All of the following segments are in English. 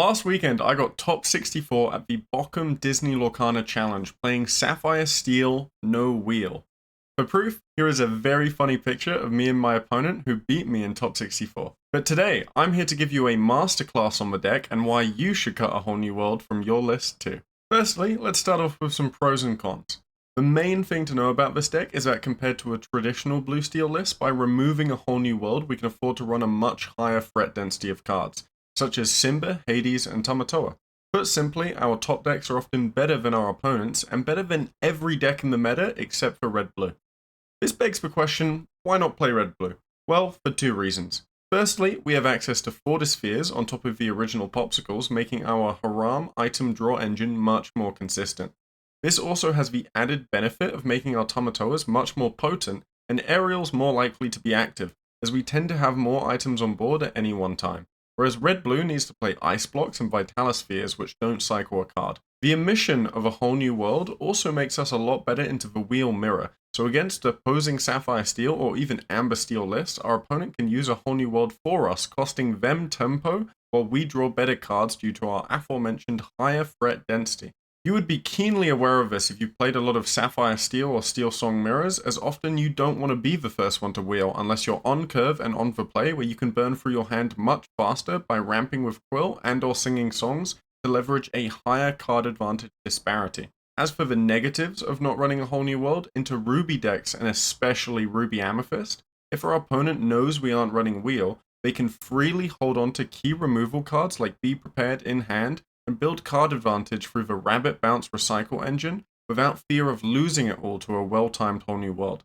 Last weekend, I got top 64 at the Bochum Disney Lorcana Challenge playing Sapphire Steel No Wheel. For proof, here is a very funny picture of me and my opponent who beat me in top 64. But today, I'm here to give you a masterclass on the deck and why you should cut a whole new world from your list too. Firstly, let's start off with some pros and cons. The main thing to know about this deck is that compared to a traditional blue steel list, by removing a whole new world, we can afford to run a much higher threat density of cards, such as Simba, Hades, and Tamatoa. Put simply, our top decks are often better than our opponents, and better than every deck in the meta except for red-blue. This begs the question, why not play red-blue? Well, for two reasons. Firstly, we have access to 4 spheres on top of the original popsicles, making our Haram item draw engine much more consistent. This also has the added benefit of making our Tamatoas much more potent, and Aerials more likely to be active, as we tend to have more items on board at any one time. Whereas red-blue needs to play Ice Blocks and Vitalispheres, which don't cycle a card. The emission of a whole new world also makes us a lot better into the wheel mirror, so against opposing Sapphire Steel or even Amber Steel lists, our opponent can use a whole new world for us, costing them tempo, while we draw better cards due to our aforementioned higher threat density. You would be keenly aware of this if you played a lot of Sapphire Steel or Steel Song mirrors, as often you don't want to be the first one to wheel unless you're on curve and on the play, where you can burn through your hand much faster by ramping with Quill and or singing songs to leverage a higher card advantage disparity. As for the negatives of not running a whole new world, into Ruby decks and especially Ruby Amethyst, if our opponent knows we aren't running wheel, they can freely hold on to key removal cards like Be Prepared in hand, and build card advantage through the Rabbit Bounce Recycle engine without fear of losing it all to a well-timed whole new world.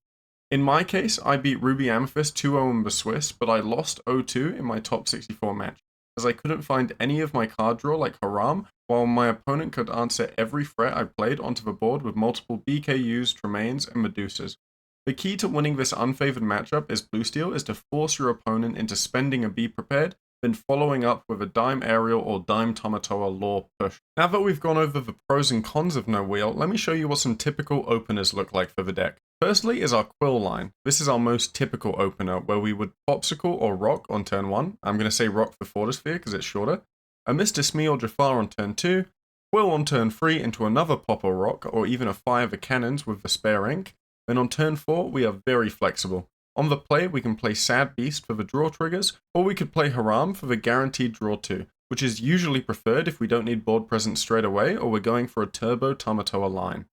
In my case, I beat Ruby Amethyst 2-0 in the Swiss, but I lost 0-2 in my top 64 match, as I couldn't find any of my card draw like Haram, while my opponent could answer every threat I played onto the board with multiple BKUs, Tremaines, and Medusas. The key to winning this unfavored matchup as Blue Steel is to force your opponent into spending a Be Prepared, then following up with a Dime Aerial or Dime Tamatoa lore push. Now that we've gone over the pros and cons of no wheel, let me show you what some typical openers look like for the deck. Firstly is our Quill line. This is our most typical opener, where we would Popsicle or Rock on turn 1. I'm going to say Rock for Fortisphere because it's shorter. A Mr. Smee or Jafar on turn 2. Quill on turn 3 into another Pop or Rock, or even a Fire the Cannons with the spare ink. Then on turn 4, we are very flexible. On the play, we can play Sad Beast for the draw triggers, or we could play Haram for the guaranteed draw 2, which is usually preferred if we don't need board presence straight away or we're going for a Turbo Tamatoa line.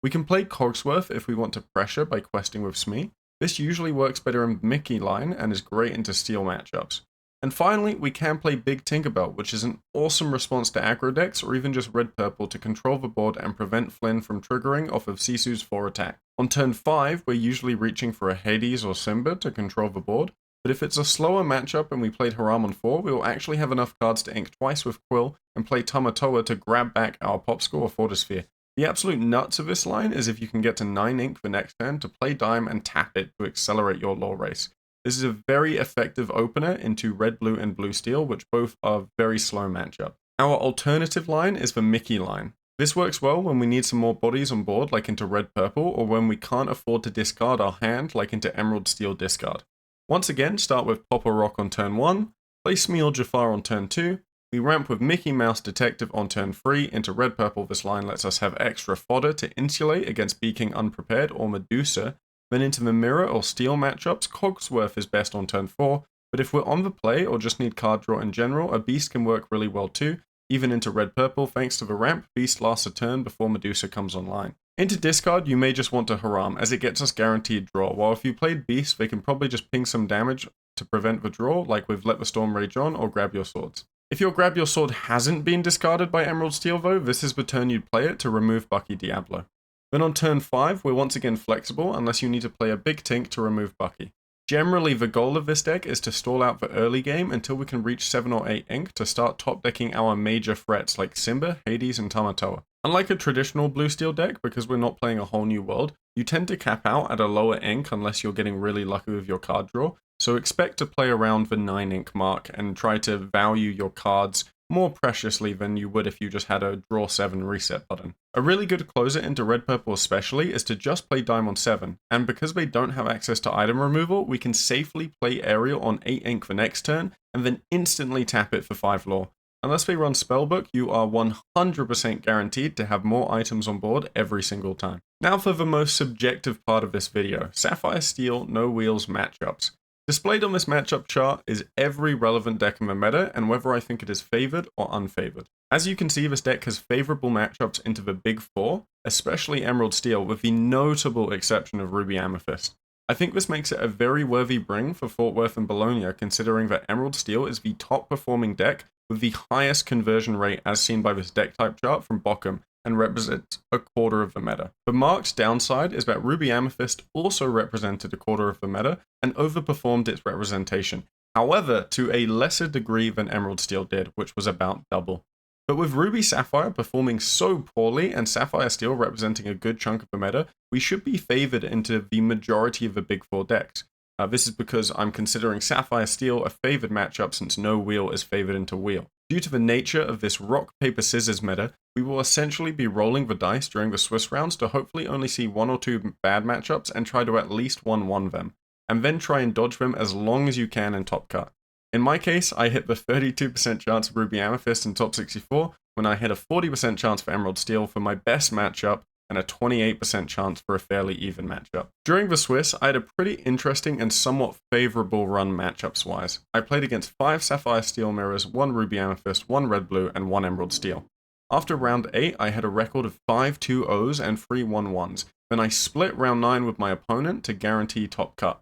We can play Cogsworth if we want to pressure by questing with Smee. This usually works better in Mickey line and is great into steel matchups. And finally, we can play Big Tinkerbell, which is an awesome response to aggro decks or even just red-purple to control the board and prevent Flynn from triggering off of Sisu's 4 attack. On turn 5, we're usually reaching for a Hades or Simba to control the board, but if it's a slower matchup and we played Haram on 4, we will actually have enough cards to ink twice with Quill and play Tamatoa to grab back our Popsicle or Fortisphere. The absolute nuts of this line is if you can get to 9 ink the next turn to play Dime and tap it to accelerate your lore race. This is a very effective opener into red, blue, and blue steel, which both are very slow matchup. Our alternative line is the Mickey line. This works well when we need some more bodies on board, like into red, purple, or when we can't afford to discard our hand, like into emerald steel discard. Once again, start with Pop or Rock on turn 1, play Smee or Jafar on turn 2, we ramp with Mickey Mouse Detective on turn 3 into red, purple. This line lets us have extra fodder to insulate against Beaking Unprepared or Medusa. Then into the mirror or steel matchups, Cogsworth is best on turn 4, but if we're on the play or just need card draw in general, a Beast can work really well too, even into red-purple thanks to the ramp, Beast lasts a turn before Medusa comes online. Into discard, you may just want to Haram, as it gets us guaranteed draw, while if you played Beast, they can probably just ping some damage to prevent the draw, like with Let the Storm Rage On or Grab Your Swords. If your Grab Your Sword hasn't been discarded by Emerald Steel though, this is the turn you'd play it to remove Bucky Diablo. Then on turn 5, we're once again flexible unless you need to play a Big Tink to remove Bucky. Generally, the goal of this deck is to stall out the early game until we can reach 7 or 8 ink to start top decking our major threats like Simba, Hades, and Tamatoa. Unlike a traditional blue steel deck, because we're not playing a whole new world, you tend to cap out at a lower ink unless you're getting really lucky with your card draw, so expect to play around the 9 ink mark and try to value your cards more preciously than you would if you just had a draw 7 reset button. A really good closer into red purple especially is to just play Dime on 7, and because they don't have access to item removal, we can safely play Aerial on 8 ink the next turn, and then instantly tap it for 5 lore. Unless we run Spellbook, you are 100% guaranteed to have more items on board every single time. Now for the most subjective part of this video, Sapphire Steel no wheels matchups. Displayed on this matchup chart is every relevant deck in the meta and whether I think it is favored or unfavored. As you can see, this deck has favorable matchups into the big four, especially Emerald Steel, with the notable exception of Ruby Amethyst. I think this makes it a very worthy bring for Fort Worth and Bologna, considering that Emerald Steel is the top performing deck with the highest conversion rate as seen by this deck type chart from Bochum, and represents a quarter of the meta. The marked downside is that Ruby Amethyst also represented a quarter of the meta and overperformed its representation, however to a lesser degree than Emerald Steel did, which was about double. But with Ruby Sapphire performing so poorly and Sapphire Steel representing a good chunk of the meta, we should be favored into the majority of the big four decks. This is because I'm considering Sapphire Steel a favored matchup since no wheel is favored into wheel. Due to the nature of this rock, paper, scissors meta, we will essentially be rolling the dice during the Swiss rounds to hopefully only see 1 or 2 bad matchups and try to at least 1-1 them, and then try and dodge them as long as you can in top cut. In my case, I hit the 32% chance of Ruby Amethyst in top 64, when I hit a 40% chance for Emerald Steel for my best matchup, and a 28% chance for a fairly even matchup. During the Swiss, I had a pretty interesting and somewhat favorable run matchups-wise. I played against 5 Sapphire Steel mirrors, 1 Ruby Amethyst, 1 Red Blue, and 1 Emerald Steel. After round 8, I had a record of 5 2-0s and 3 1-1s. Then I split round 9 with my opponent to guarantee top cut.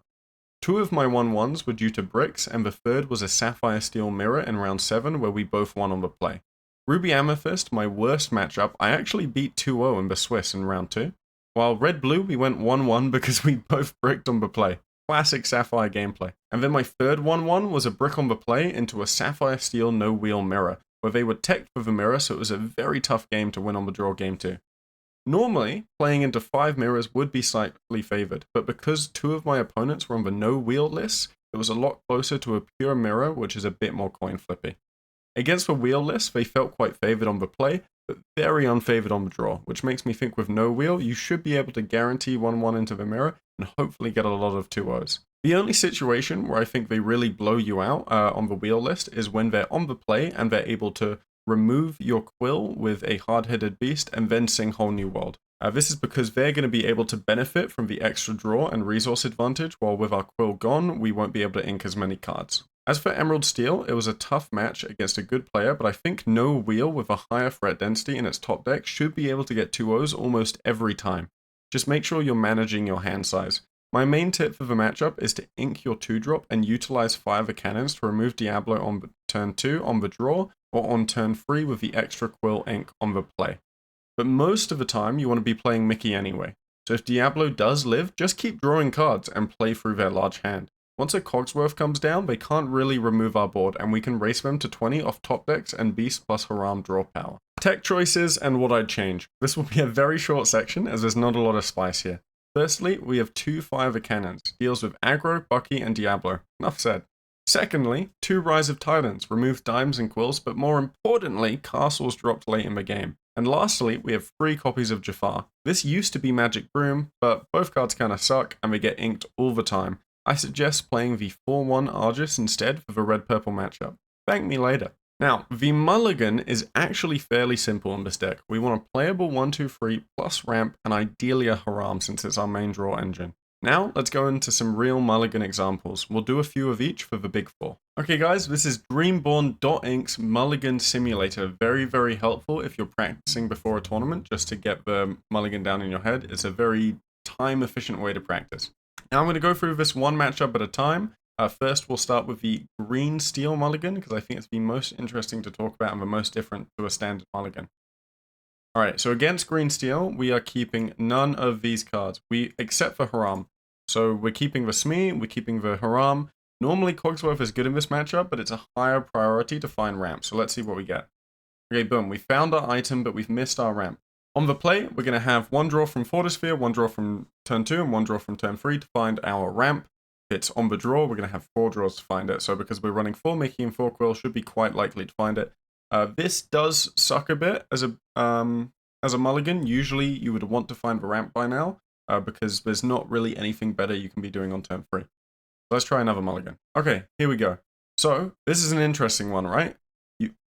2 of my 1-1s were due to bricks, and the third was a Sapphire Steel mirror in round 7 where we both won on the play. Ruby Amethyst, my worst matchup, I actually beat 2-0 in the Swiss in round 2. While Red Blue, we went 1-1 because we both bricked on the play. Classic Sapphire gameplay. And then my third 1-1 was a brick on the play into a Sapphire Steel no wheel mirror, where they were teched for the mirror, so it was a very tough game to win on the draw game 2. Normally, playing into 5 mirrors would be slightly favored, but because 2 of my opponents were on the no wheel list, it was a lot closer to a pure mirror, which is a bit more coin flippy. Against the wheel list, they felt quite favored on the play, but very unfavored on the draw, which makes me think with no wheel, you should be able to guarantee 1-1 into the mirror and hopefully get a lot of 2-0s. The only situation where I think they really blow you out on the wheel list is when they're on the play and they're able to remove your quill with a hard-headed beast and then sing Whole New World. This is because they're going to be able to benefit from the extra draw and resource advantage, while with our quill gone, we won't be able to ink as many cards. As for Emerald Steel, it was a tough match against a good player, but I think no wheel with a higher threat density in its top deck should be able to get 2-0s almost every time. Just make sure you're managing your hand size. My main tip for the matchup is to ink your 2-drop and utilize fire the cannons to remove Diablo on turn 2 on the draw, or on turn 3 with the extra quill ink on the play. But most of the time you want to be playing Mickey anyway, so if Diablo does live, just keep drawing cards and play through their large hand. Once a Cogsworth comes down, they can't really remove our board, and we can race them to 20 off top decks and Beast plus Haram draw power. Tech choices and what I'd change. This will be a very short section as there's not a lot of spice here. Firstly, we have 2 Fire the Cannons, deals with Aggro, Bucky, and Diablo. Enough said. Secondly, 2 Rise of Titans, removes dimes and quills, but more importantly, castles dropped late in the game. And lastly, we have 3 copies of Jafar. This used to be Magic Broom, but both cards kinda suck and they get inked all the time. I suggest playing the 4-1 Argus instead for the red-purple matchup. Thank me later. Now, the Mulligan is actually fairly simple in this deck. We want a playable 1-2-3 plus ramp and ideally a Haram since it's our main draw engine. Now, let's go into some real Mulligan examples. We'll do a few of each for the big 4. Okay guys, this is Dreamborn.Inc's Mulligan Simulator. Very, very helpful if you're practicing before a tournament just to get the Mulligan down in your head. It's a very time-efficient way to practice. Now I'm going to go through this one matchup at a time. First, we'll start with the Green Steel Mulligan, because I think it's the most interesting to talk about and the most different to a standard Mulligan. Alright, so against Green Steel, we are keeping none of these cards, except for Haram. So we're keeping the Smee, we're keeping the Haram. Normally Cogsworth is good in this matchup, but it's a higher priority to find ramp, so let's see what we get. Okay, boom, we found our item, but we've missed our ramp. On the play, we're going to have 1 draw from Fortisphere, 1 draw from turn 2, and 1 draw from turn 3 to find our ramp. If it's on the draw, we're going to have 4 draws to find it. So because we're running 4 Mickey and 4 Quill, should be quite likely to find it. This does suck a bit as a Mulligan. Usually you would want to find the ramp by now, because there's not really anything better you can be doing on turn 3. So let's try another Mulligan. Okay, here we go. So this is an interesting one, right?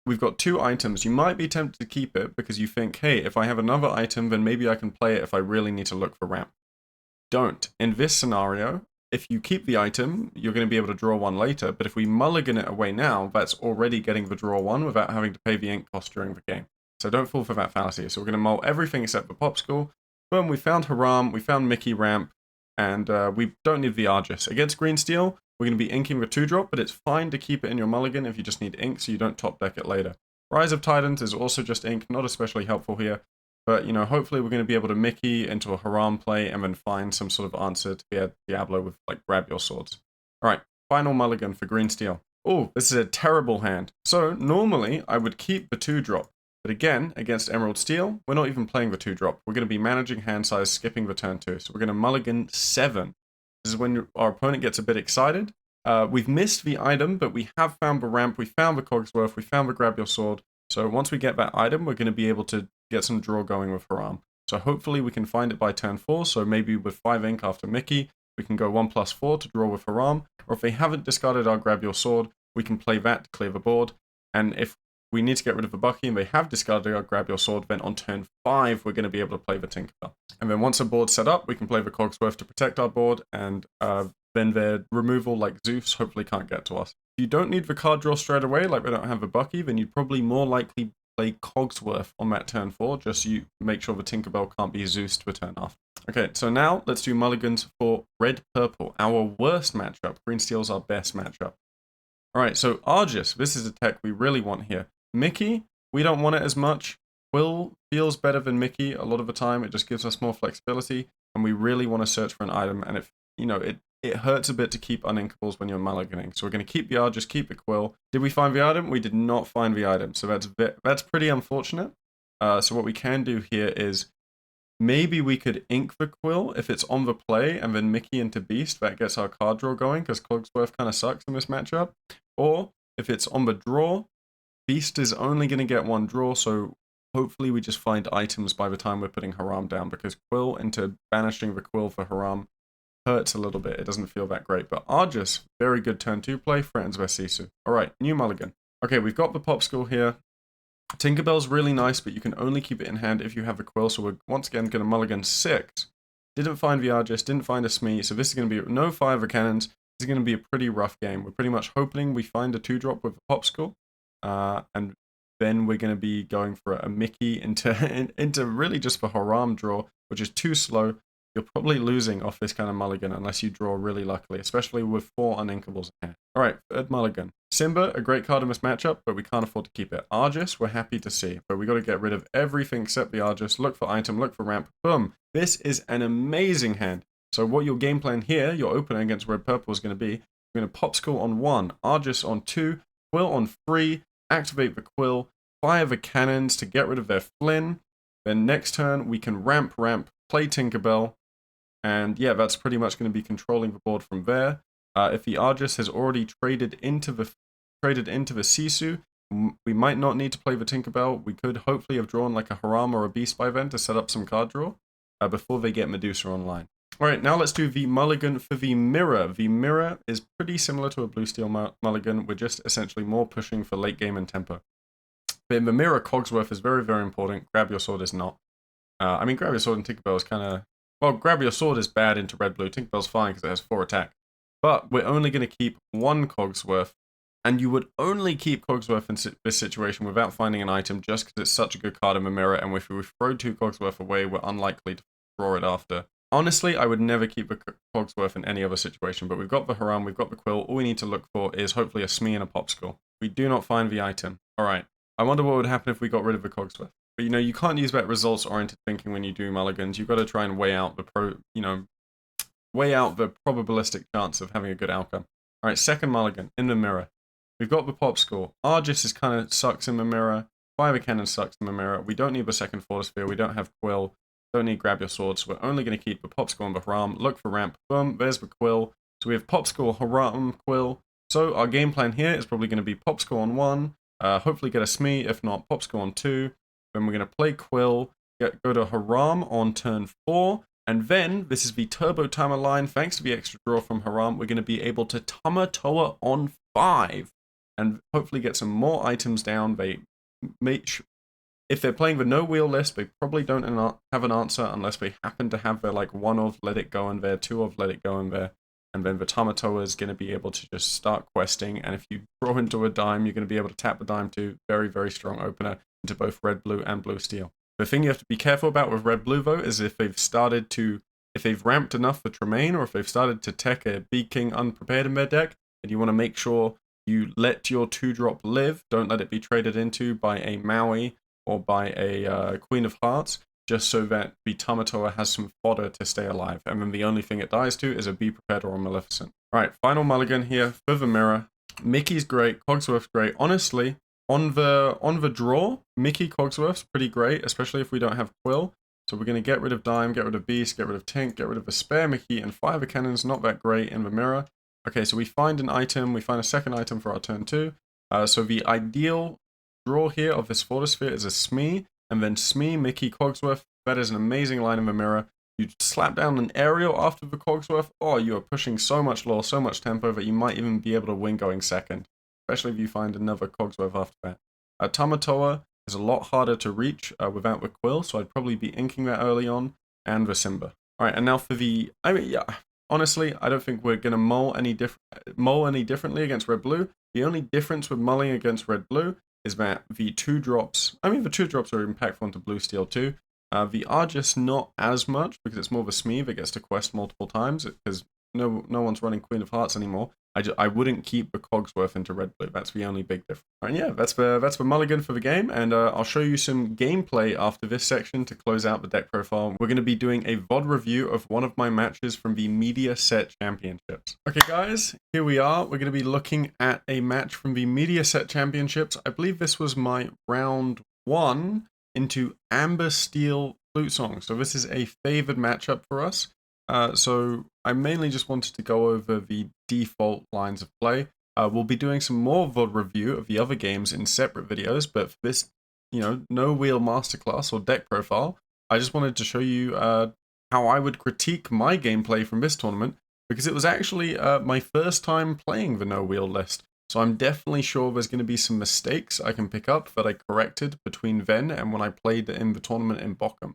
we've got 2 items. You might be tempted to keep it because you think, hey, if I have another item, then maybe I can play it if I really need to look for ramp. Don't. In this scenario, if you keep the item, you're going to be able to draw 1 later, but if we mulligan it away now, that's already getting the draw 1 without having to pay the ink cost during the game. So don't fall for that fallacy. So we're going to mull everything except the Popsicle. Boom, we found Haram, we found Mickey ramp, and we don't need the Argus. Against green steel, we're going to be inking the 2-drop, but it's fine to keep it in your mulligan if you just need ink so you don't top deck it later. Rise of Titans is also just ink, not especially helpful here. But, you know, hopefully we're going to be able to Mickey into a Haram play and then find some sort of answer to the Diablo with, like, grab your swords. Alright, final mulligan for green steel. Oh, this is a terrible hand. So, normally, I would keep the 2-drop. But again, against Emerald Steel, we're not even playing the 2-drop. We're going to be managing hand size, skipping the turn 2. So we're going to mulligan 7. This is when our opponent gets a bit excited. We've missed the item, but we have found the ramp, we found the Cogsworth, we found the grab your sword. So once we get that item, we're going to be able to get some draw going with Haram. So hopefully we can find it by turn 4, so maybe with 5 ink after Mickey, we can go 1+4 to draw with Haram, or if they haven't discarded our grab your sword, we can play that to clear the board, and if we need to get rid of the Bucky and they have discarded our grab your sword, then on turn 5 we're going to be able to play the Tinkerbell. And then once a board's set up, we can play the Cogsworth to protect our board, and then their removal, like Zeus, hopefully can't get to us. If you don't need the card draw straight away, like we don't have a Bucky, then you'd probably more likely play Cogsworth on that turn 4, just so you make sure the Tinkerbell can't be Zeus to a turn after. Okay, so now let's do mulligans for red-purple, our worst matchup. Green steel's our best matchup. Alright, so Argus, this is a tech we really want here. Mickey, we don't want it as much. Quill feels better than Mickey a lot of the time. It just gives us more flexibility, and we really want to search for an item, and it hurts a bit to keep uninkables when you're mulliganing. So we're going to keep the Argus, keep the Quill. Did we find the item? We did not find the item, so that's pretty unfortunate. So what we can do here is maybe we could ink the Quill if it's on the play, and then Mickey into Beast. That gets our card draw going, because Cogsworth kind of sucks in this matchup. Or if it's on the draw, Beast is only going to get 1 draw, so hopefully we just find items by the time we're putting Haram down, because Quill into banishing the Quill for Haram hurts a little bit. It doesn't feel that great. But Argus, very good turn 2 play, threatens Sisu. Alright, new mulligan. Okay, we've got the Popsicle here. Tinkerbell's really nice, but you can only keep it in hand if you have a Quill, so we're once again going to mulligan 6. Didn't find the Argus, didn't find a Smee, so this is going to be no 5 of cannons. This is going to be a pretty rough game. We're pretty much hoping we find a 2-drop with a Popsicle. And then we're going to be going for a Mickey into really just the Haram draw, which is too slow. You're probably losing off this kind of mulligan unless you draw really luckily, especially with 4 uninkables in hand. Alright, third mulligan. Simba, a great card in this matchup, but we can't afford to keep it. Argus, we're happy to see, but we got to get rid of everything except the Argus. Look for item, look for ramp. Boom! This is an amazing hand. So what your game plan here, your opener against red-purple is going to be, we're going to Popsicle on 1, Argus on 2, Quill on 3, activate the Quill, fire the cannons to get rid of their Flynn. Then next turn, we can ramp, play Tinkerbell. And yeah, that's pretty much going to be controlling the board from there. If the Argus has already traded into the Sisu, we might not need to play the Tinkerbell. We could hopefully have drawn like a Haram or a Beast by then to set up some card draw before they get Medusa online. Alright, now let's do the mulligan for the mirror. The mirror is pretty similar to a blue steel mulligan. We're just essentially more pushing for late game and tempo. But in the mirror, Cogsworth is very, very important. Grab your sword is not. I mean, grab your sword and Tinkerbell is kind of... Well, grab your sword is bad into red-blue. Tinkerbell's fine because it has 4 attack. But we're only going to keep 1 Cogsworth. And you would only keep Cogsworth in this situation without finding an item just because it's such a good card in the mirror. And if we throw 2 Cogsworth away, we're unlikely to draw it after. Honestly, I would never keep a Cogsworth in any other situation. But we've got the Haram, we've got the Quill. All we need to look for is hopefully a Smee and a Popsicle. We do not find the item. Alright. I wonder what would happen if we got rid of the Cogsworth. But you know, you can't use that results-oriented thinking when you do mulligans. You've got to try and weigh out the probabilistic chance of having a good outcome. All right, second mulligan in the mirror. We've got the Popsicle. Argus is kind of sucks in the mirror. Fire Cannon sucks in the mirror. We don't need the second Force Sphere. We don't have Quill. Don't need Grab Your Sword. So we're only going to keep the Popsicle and the Haram. Look for ramp. Boom. There's the Quill. So we have Popsicle, Haram, Quill. So our game plan here is probably going to be Popsicle on 1. Hopefully get a Smee. If not, Popsicle on 2. Then we're going to play Quill, go to Haram on turn 4, and then, this is the Turbo Timer line, thanks to the extra draw from Haram, we're going to be able to Tamatoa on 5. and hopefully get some more items down. They if they're playing the no wheel list, they probably don't have an answer unless they happen to have their like 1 of Let It Go in there, 2 of Let It Go in there, and then the Tamatoa is going to be able to just start questing, and if you draw into a dime, you're going to be able to tap the dime too. Very, very strong opener into both red, blue, and blue steel. The thing you have to be careful about with red, blue though is if they've ramped enough for Tremaine, or if they've started to tech a Big King unprepared in their deck, and you want to make sure you let your 2-drop live, don't let it be traded into by a Maui or by a Queen of Hearts, just so that the Tamatoa has some fodder to stay alive. And then the only thing it dies to is a Be Prepared or a Maleficent. Alright, final mulligan here for the mirror. Mickey's great, Cogsworth's great. Honestly, on the draw, Mickey Cogsworth's pretty great, especially if we don't have Quill. So we're going to get rid of Dime, get rid of Beast, get rid of Tink, get rid of the spare Mickey, and fire the cannons, not that great in the mirror. Okay, so we find an item, we find a second item for our turn 2. So the ideal draw here of this Photosphere is a Smee, and then Smee, Mickey, Cogsworth. That is an amazing line in the mirror. You slap down an Aerial after the Cogsworth, oh, you are pushing so much lore, so much tempo that you might even be able to win going second, especially if you find another Cogsworth after that. Tamatoa is a lot harder to reach without the Quill, so I'd probably be inking that early on, and the Simba. Alright, and now for the... honestly, I don't think we're going to mull any differently against red-blue. The only difference with mulling against red-blue is that the 2-drops... the 2-drops are impactful into blue steel too. The are just not as much, because it's more of a Smee that gets to quest multiple times, because no one's running Queen of Hearts anymore. I wouldn't keep the Cogsworth into red-blue. That's the only big difference. And yeah, that's the mulligan for the game, and I'll show you some gameplay after this section to close out the deck profile. We're going to be doing a VOD review of one of my matches from the Media Set Championships. Okay guys, here we are. We're going to be looking at a match from the Media Set Championships. I believe this was my round 1 into Amber Steel Flute Song. So this is a favored matchup for us. So I mainly just wanted to go over the default lines of play. We'll be doing some more VOD review of the other games in separate videos, but for this, no wheel masterclass or deck profile, I just wanted to show you how I would critique my gameplay from this tournament, because it was actually my first time playing the no wheel list. So I'm definitely sure there's going to be some mistakes I can pick up that I corrected between then and when I played in the tournament in Bochum.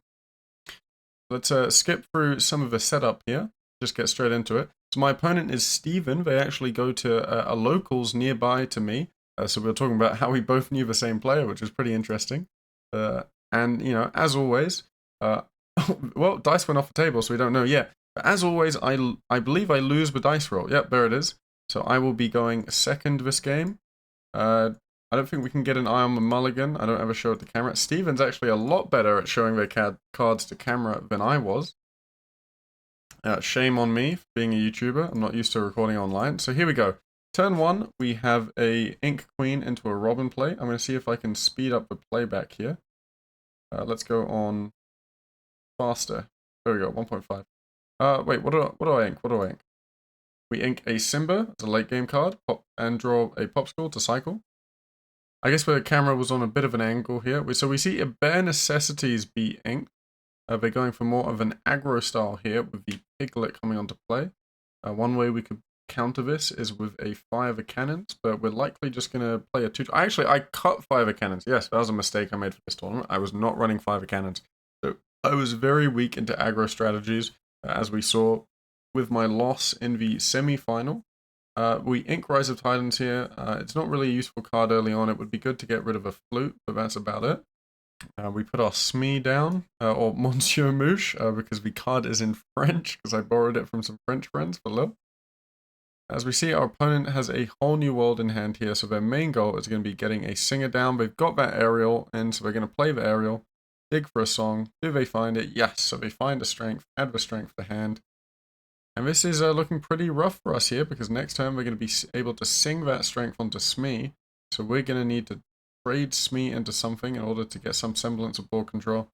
Let's skip through some of the setup here, just get straight into it. So my opponent is Steven. They actually go to a locals nearby to me. So we were talking about how we both knew the same player, which was pretty interesting. And, as always, well, dice went off the table, so we don't know yet. But as always, I believe I lose the dice roll. Yep, there it is. So I will be going second this game. I don't think we can get an eye on the mulligan. I don't ever show it to camera. Steven's actually a lot better at showing their cards to camera than I was. Shame on me for being a YouTuber. I'm not used to recording online. So here we go. Turn 1, we have a Ink Queen into a Robin play. I'm going to see if I can speed up the playback here. Let's go on faster. There we go, 1.5. Wait, what do I ink? What do I ink? We ink a Simba, it's a late game card, and draw a Popsicle to cycle. I guess the camera was on a bit of an angle here. So we see a Bare Necessities be inked. They're going for more of an aggro style here with the Piglet coming onto play. One way we could counter this is with a Fire the Cannons, but we're likely just going to play a 2... I cut Fire the Cannons. Yes, that was a mistake I made for this tournament. I was not running Fire the Cannons. So I was very weak into aggro strategies, as we saw with my loss in the semi-final. We ink Rise of Titans here. It's not really a useful card early on. It would be good to get rid of a Flute, but that's about it. We put our Smee down, or Monsieur Mouche, because the card is in French, because I borrowed it from some French friends for love. As we see, our opponent has a whole new world in hand here, so their main goal is going to be getting a Singer down. They've got that Aerial, and so they're going to play the Aerial, dig for a song. Do they find it? Yes, so they find a strength, add the strength to hand. And this is looking pretty rough for us here, because next turn we're going to be able to sing that strength onto Smee. So we're going to need to trade Smee into something in order to get some semblance of board control.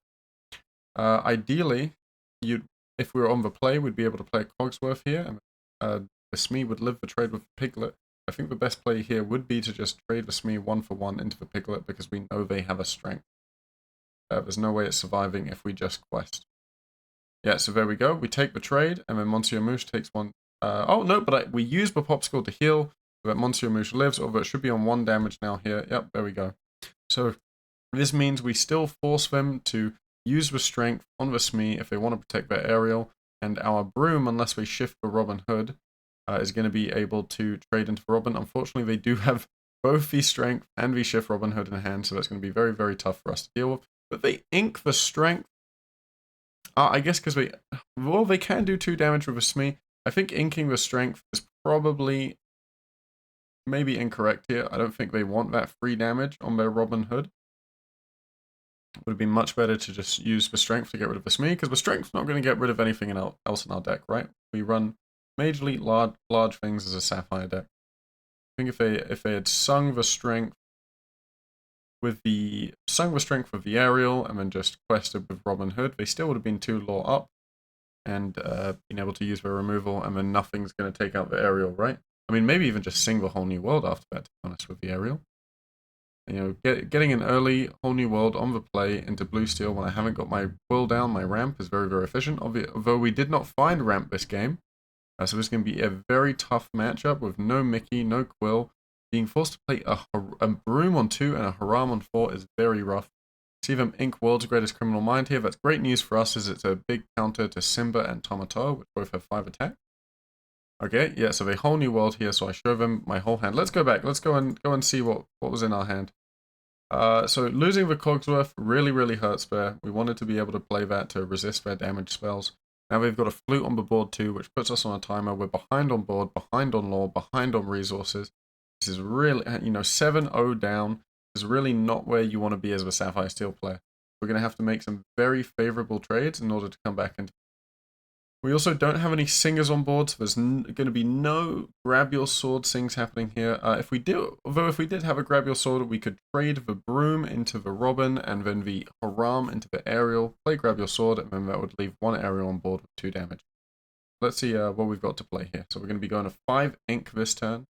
Ideally, if we were on the play, we'd be able to play a Cogsworth here, and the Smee would live the trade with the Piglet. I think the best play here would be to just trade the Smee 1-for-1 into the Piglet, because we know they have a strength. There's no way it's surviving if we just quest. Yeah, so there we go. We take the trade, and then Monsieur Mouche takes one. Oh, no, but we use the Popsicle to heal. that Monsieur Mouche lives, although it should be on 1 damage now here. Yep, there we go. So this means we still force them to use the strength on the Smee if they want to protect their aerial, and our Broom, unless we shift for Robin Hood, is going to be able to trade into Robin. Unfortunately, they do have both the strength and the shift Robin Hood in hand, so that's going to be very, very tough for us to deal with. But they ink the strength. I guess because they can do 2 damage with a Smee. I think inking the strength is probably maybe incorrect here. I don't think they want that 3 damage on their Robin Hood. It would have been much better to just use the strength to get rid of the Smee, because the strength's not going to get rid of anything else in our deck, right? We run majorly large things as a Sapphire deck. I think if they had sung the strength with the aerial and then just quested with Robin Hood, they still would have been 2 lore up and been able to use their removal, and then nothing's going to take out the aerial, right? I mean, maybe even just sing the whole new world after that, to be honest, with the aerial. You know, getting an early whole new world on the play into blue steel when I haven't got my quill down, my ramp, is very, very efficient. Although we did not find ramp this game. So this is going to be a very tough matchup with no Mickey, no quill. Being forced to play a Broom on 2 and a Haram on 4 is very rough. See them ink World's Greatest Criminal Mind here. That's great news for us, as it's a big counter to Simba and Tamatoa, which both have 5 attack. Okay, yeah, so a whole new world here, so I show them my whole hand. Let's go back. Let's go and see what was in our hand. So losing the Cogsworth really, really hurts there. We wanted to be able to play that to resist their damage spells. Now we've got a Flute on the board too, which puts us on a timer. We're behind on board, behind on lore, behind on resources. This is really, 7-0 down is really not where you want to be as a Sapphire Steel player. We're going to have to make some very favorable trades in order to come back into. We also don't have any singers on board, so there's going to be no grab your sword sings happening here. If we did have a grab your sword, we could trade the Broom into the Robin and then the Haram into the aerial, play grab your sword, and then that would leave 1 aerial on board with 2 damage. Let's see what we've got to play here. So we're going to be going to 5 ink this turn.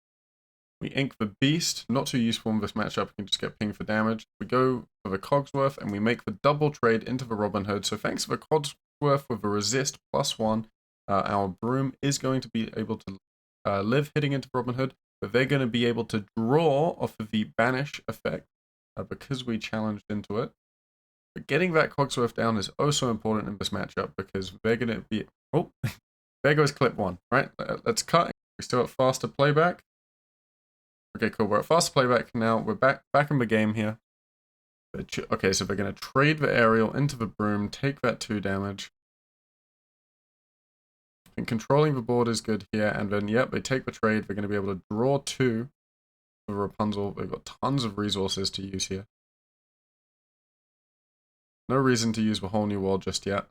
We ink the Beast, not too useful in this matchup, we can just get pinged for damage. We go for the Cogsworth, and we make the double trade into the Robin Hood. So thanks to the Cogsworth with a resist +1, our Broom is going to be able to live hitting into Robin Hood, but they're going to be able to draw off of the Banish effect because we challenged into it. But getting that Cogsworth down is oh so important in this matchup, because they're going to be... Oh, there goes clip 1, right? Let's cut. We still have faster playback. Okay, cool. We're at faster playback now. We're back in the game here. Okay, so they're going to trade the aerial into the Broom, take that 2 damage. And controlling the board is good here, and then, yep, they take the trade. They're going to be able to draw 2 for Rapunzel. They've got tons of resources to use here. No reason to use the whole new world just yet.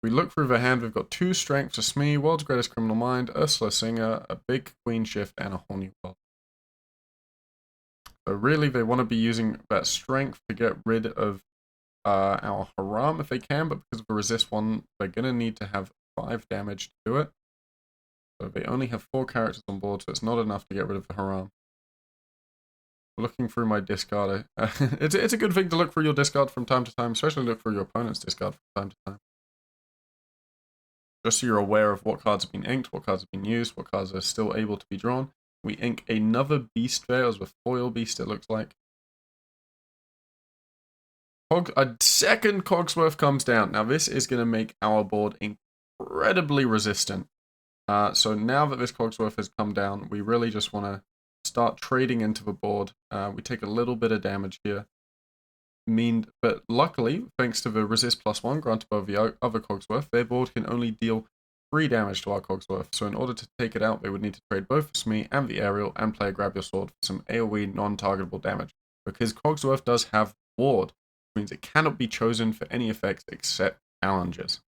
We look through the hand, we've got 2 strengths, a Smee, World's Greatest Criminal Mind, Ursula Singer, a big Queen Shift, and a whole new world. So really, they want to be using that strength to get rid of our Haram if they can, but because of the resist 1, they're going to need to have 5 damage to do it. So they only have 4 characters on board, so it's not enough to get rid of the Haram. Looking through my discard, it's a good thing to look through your discard from time to time, especially look through your opponent's discard from time to time. Just so you're aware of what cards have been inked, what cards have been used, what cards are still able to be drawn. We ink another Beast there, as a foil Beast it looks like. A second Cogsworth comes down. Now this is going to make our board incredibly resistant. So now that this Cogsworth has come down, we really just want to start trading into the board. We take a little bit of damage here. But luckily, thanks to the resist +1 granted by the other Cogsworth, their board can only deal 3 damage to our Cogsworth. So in order to take it out, they would need to trade both the Smee and the aerial and play a grab your sword for some AoE non-targetable damage. Because Cogsworth does have ward, which means it cannot be chosen for any effects except challenges.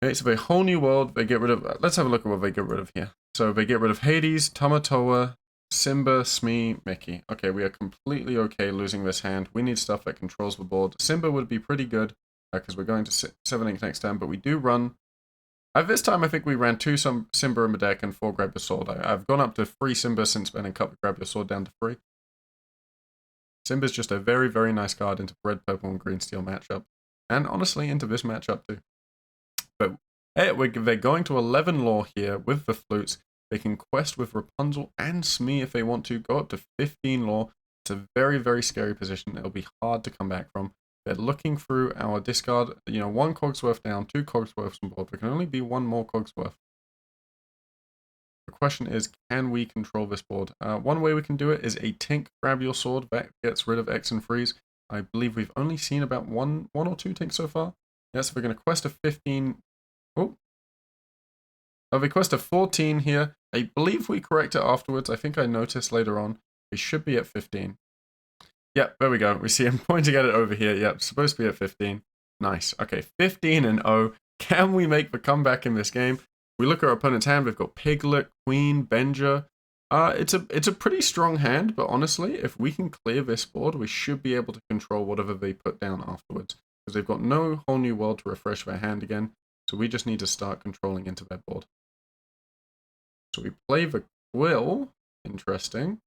Okay, so a whole new world, they get rid of... Let's have a look at what they get rid of here. So they get rid of Hades, Tamatoa, Simba, Smee, Mickey. Okay, we are completely okay losing this hand. We need stuff that controls the board. Simba would be pretty good, because we're going to 7 ink next turn, but we do run... this time I think we ran 2 Simba in the deck and 4 Grab Your Sword. I've gone up to 3 Simba since then and cut the Grab Your Sword down to 3. Simba's just a very, very nice card into red, purple, and green steel matchup. And honestly, into this matchup too. But Hey, they're going to 11 lore here with the flutes. They can quest with Rapunzel and Smee if they want to. Go up to 15 lore. It's a very, very scary position. It'll be hard to come back from. They're looking through our discard. You know, 1 Cogsworth down, 2 Cogsworths on board. There can only be 1 more Cogsworth. The question is, can we control this board? One way we can do it is a Tink Grab Your Sword. That gets rid of X and Freeze. I believe we've only seen about one or two Tinks so far. Yes, we're going to quest a 15. Oh, we quest a 14 here. I believe we correct it afterwards. I think I noticed later on. We should be at 15. Yep, there we go. We see him pointing at it over here. Yep, supposed to be at 15. Nice. Okay, 15 and 0. Can we make the comeback in this game? We look at our opponent's hand. We've got Piglet, Queen, Benja. It's a pretty strong hand, but honestly, if we can clear this board, we should be able to control whatever they put down afterwards. Because they've got no whole new world to refresh their hand again. So we just need to start controlling into their board. So we play the Quill. Interesting.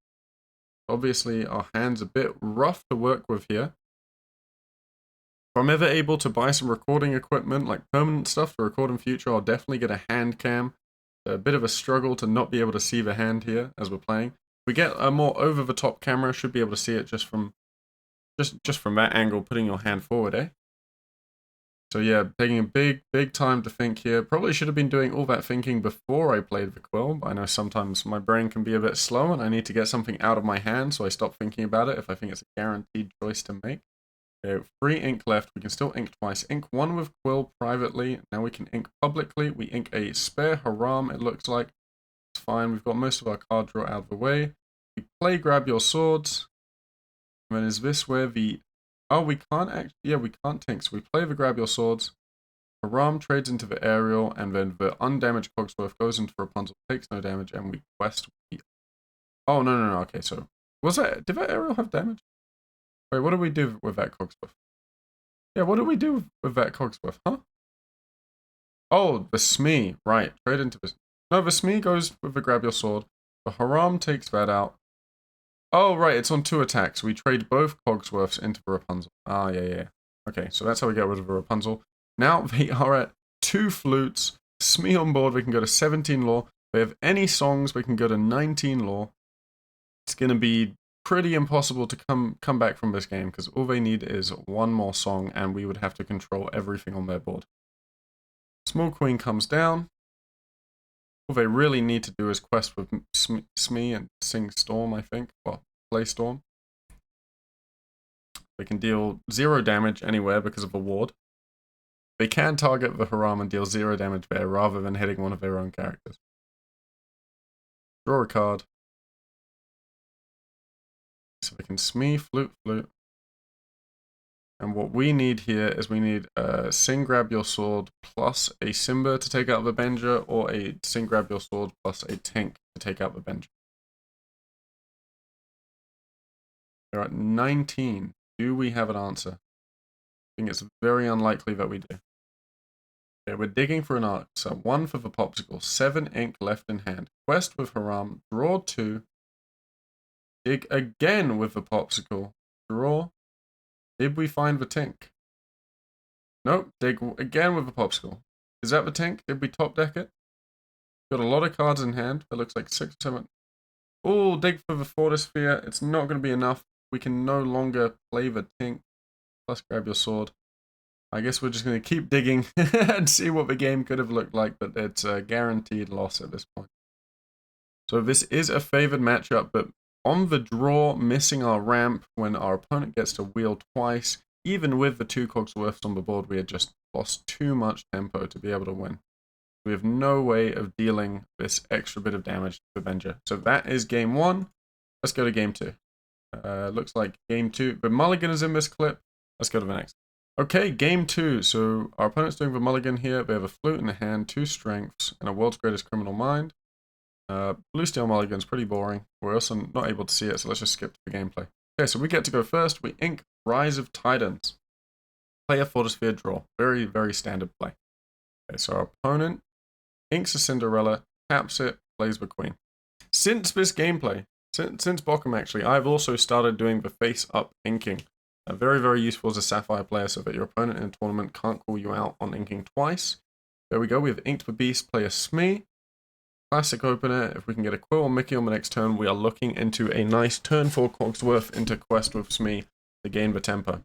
Obviously, our hand's a bit rough to work with here. If I'm ever able to buy some recording equipment, like permanent stuff to record in future, I'll definitely get a hand cam. A bit of a struggle to not be able to see the hand here as we're playing. We get a more over-the-top camera, should be able to see it just from that angle, putting your hand forward, eh? So yeah, taking a big time to think here. Probably should have been doing all that thinking before I played the Quill, but I know sometimes my brain can be a bit slow and I need to get something out of my hand, so I stop thinking about it if I think it's a guaranteed choice to make. Okay, 3 ink left. We can still ink twice. Ink 1 with Quill privately. Now we can ink publicly. We ink a spare Haram, it looks like. It's fine. We've got most of our card draw out of the way. We play Grab Your Swords. And then is this where the... Oh, we can't actually... Yeah, we can't tink. So we play the Grab Your Swords. Haram trades into the Aerial, and then the undamaged Cogsworth goes into Rapunzel, takes no damage, and we quest... Oh, no. Okay, so... Did that Aerial have damage? Wait, what do we do with that Cogsworth? Yeah, what do we do with that Cogsworth, huh? Oh, the Smee. Right, trade into this. No, the Smee goes with the Grab Your Sword. The Haram takes that out. Oh, right, it's on 2 attacks. We trade both Cogsworths into the Rapunzel. Ah, yeah. Okay, so that's how we get rid of the Rapunzel. Now they are at 2 flutes. Smee on board, we can go to 17 lore. If they have any songs, we can go to 19 lore. It's going to be pretty impossible to come back from this game, because all they need is 1 more song, and we would have to control everything on their board. Small Queen comes down. All they really need to do is quest with Smee and sing Storm, I think. Well, play Storm. They can deal 0 damage anywhere because of a ward. They can target the Haram and deal 0 damage there rather than hitting one of their own characters. Draw a card. So they can Smee, flute. And what we need here is we need a Sing Grab Your Sword plus a Simba to take out the Benja, or a Sing Grab Your Sword plus a Tink to take out the Benja. They're at 19. Do we have an answer? I think it's very unlikely that we do. Okay, we're digging for an arc. So 1 for the Popsicle, 7 ink left in hand. Quest with Haram, draw 2. Dig again with the Popsicle, draw. Did we find the Tink? Nope, dig again with the Popsicle. Is that the Tink? Did we top deck it? Got a lot of cards in hand. It looks like 6 or 7. Oh, dig for the Fortisphere. It's not going to be enough. We can no longer play the Tink. Plus Grab Your Sword. I guess we're just going to keep digging and see what the game could have looked like, but it's a guaranteed loss at this point. So this is a favored matchup, but on the draw, missing our ramp when our opponent gets to wheel twice, even with the 2 Cogsworths on the board, we had just lost too much tempo to be able to win. We have no way of dealing this extra bit of damage to Avenger. So that is game 1. Let's go to game 2. Looks like game 2. The Mulligan is in this clip. Let's go to the next. Okay, game 2. So our opponent's doing the Mulligan here. They have a flute in the hand, 2 strengths, and a World's Greatest Criminal Mind. Blue Steel Mulligan's pretty boring. We're also not able to see it, so let's just skip to the gameplay. Okay, so we get to go first. We ink Rise of Titans. Play a Fortisphere, draw. Very, very standard play. Okay, so our opponent inks a Cinderella, taps it, plays the Queen. Since this gameplay, since Bochum actually, I've also started doing the face-up inking. Very, very useful as a Sapphire player so that your opponent in a tournament can't call you out on inking twice. There we go. We have inked the beast, play a Smee. Classic opener. If we can get a Quill or Mickey on the next turn, we are looking into a nice turn 4 Cogsworth into Quest with Smee to gain the tempo.